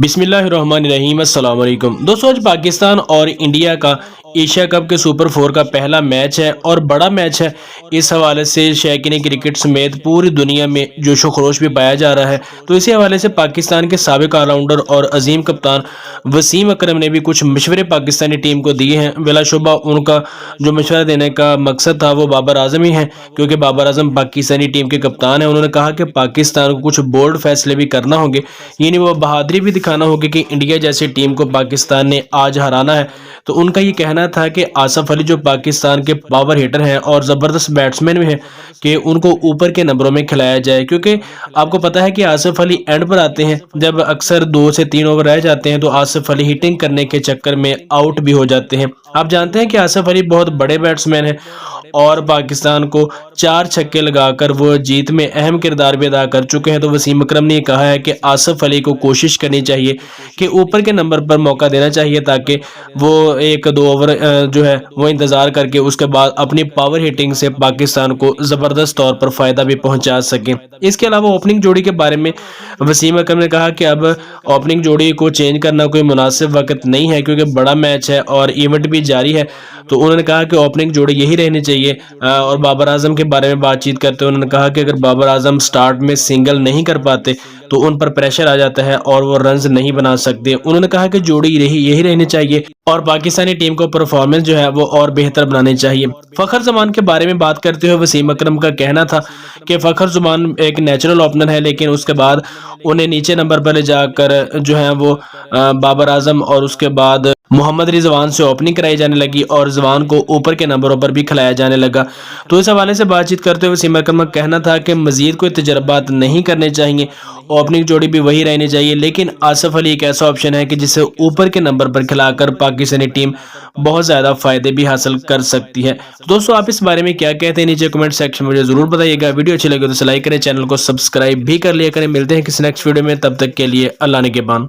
बिस्मिल्लाहिर्रहमानिर्रहीम अस्सलाम वालेकुम दोस्तों, आज पाकिस्तान और इंडिया का एशिया कप के सुपर 4 का पहला मैच है और बड़ा मैच है। इस हवाले से शौकीन क्रिकेट समेत पूरी दुनिया में जोशो खरोश भी पाया जा रहा है। तो इसी हवाले से पाकिस्तान के साबिक ऑलराउंडर और अजीम कप्तान वसीम अकरम ने भी कुछ मशवरे पाकिस्तानी टीम को दिए हैं। बिलाशुबा उनका जो मशवरा देने का मकसद था वो बाबर आजम ही है, क्योंकि बाबर आजम पाकिस्तानी टीम के कप्तान हैं। उन्होंने कहा कि पाकिस्तान को कुछ बोल्ड फैसले भी करना होंगे, यानी वो बहादुरी भी दिखाना होगी कि इंडिया जैसी टीम को पाकिस्तान ने आज हराना है। तो उनका ये कहना था कि आसिफ अली जो पाकिस्तान के पावर हिटर हैं और ज़बरदस्त बैट्समैन भी हैं, कि उनको ऊपर के नंबरों में खिलाया जाए, क्योंकि आपको पता है कि आसिफ अली एंड पर आते हैं। जब अक्सर 2 से 3 ओवर रह जाते हैं तो आसिफ अली हिटिंग करने के चक्कर में आउट भी हो जाते हैं। आप जानते हैं कि आसिफ अली बहुत बड़े बैट्समैन हैं और पाकिस्तान को 4 छक्के लगाकर वो जीत में अहम किरदार भी अदा कर चुके हैं। तो वसीम अकरम ने कहा है कि आसिफ अली को कोशिश करनी चाहिए कि ऊपर के नंबर पर मौका देना चाहिए, ताकि वो 1-2 ओवर जो है वो इंतज़ार करके उसके बाद अपनी पावर हिटिंग से पाकिस्तान को ज़बरदस्त तौर पर फ़ायदा भी पहुंचा सकें। इसके अलावा ओपनिंग जोड़ी के बारे में वसीम अकरम ने कहा कि अब ओपनिंग जोड़ी को चेंज करना कोई मुनासिब वक्त नहीं है, क्योंकि बड़ा मैच है और इवेंट भी जारी है। तो उन्होंने कहा कि ओपनिंग जोड़ी यही रहनी चाहिए। और बाबर आजम के बारे में बातचीत करते हुए उन्होंने कहा कि अगर बाबर आजम स्टार्ट में सिंगल नहीं कर पाते तो उन पर प्रेशर आ जाता है और वो रन्स नहीं बना सकते। उन्होंने कहा कि जोड़ी यही रहनी चाहिए और पाकिस्तानी टीम को परफॉर्मेंस जो है वो और बेहतर बनानी चाहिए। फखर जमान के बारे में बात करते हुए वसीम अकरम का कहना था कि फखर जमान एक नेचुरल ओपनर है, लेकिन उसके बाद उन्हें नीचे नंबर पर ले जाकर जो है वो बाबर आजम और उसके बाद मोहम्मद रिजवान से ओपनिंग कराई जाने लगी और जवान को ऊपर के नंबरों पर भी खिलाया जाने लगा। तो इस हवाले से बातचीत करते हुए वसीम अकरम का कहना था कि मजीद कोई तजर्बात नहीं करने चाहिए, ओपनिंग जोड़ी भी वही रहनी चाहिए, लेकिन आसिफ अली एक ऐसा ऑप्शन है कि जिसे ऊपर के नंबर पर खिलाकर पाकिस्तानी टीम बहुत ज़्यादा फायदे भी हासिल कर सकती है। तो दोस्तों, आप इस बारे में क्या कहते हैं नीचे कमेंट सेक्शन में मुझे ज़रूर बताइएगा। वीडियो अच्छी लगे तो लाइक करें, चैनल को सब्सक्राइब भी कर लिया करें। मिलते हैं किसी नेक्स्ट वीडियो में, तब तक के लिए अल्लाह निगहबान।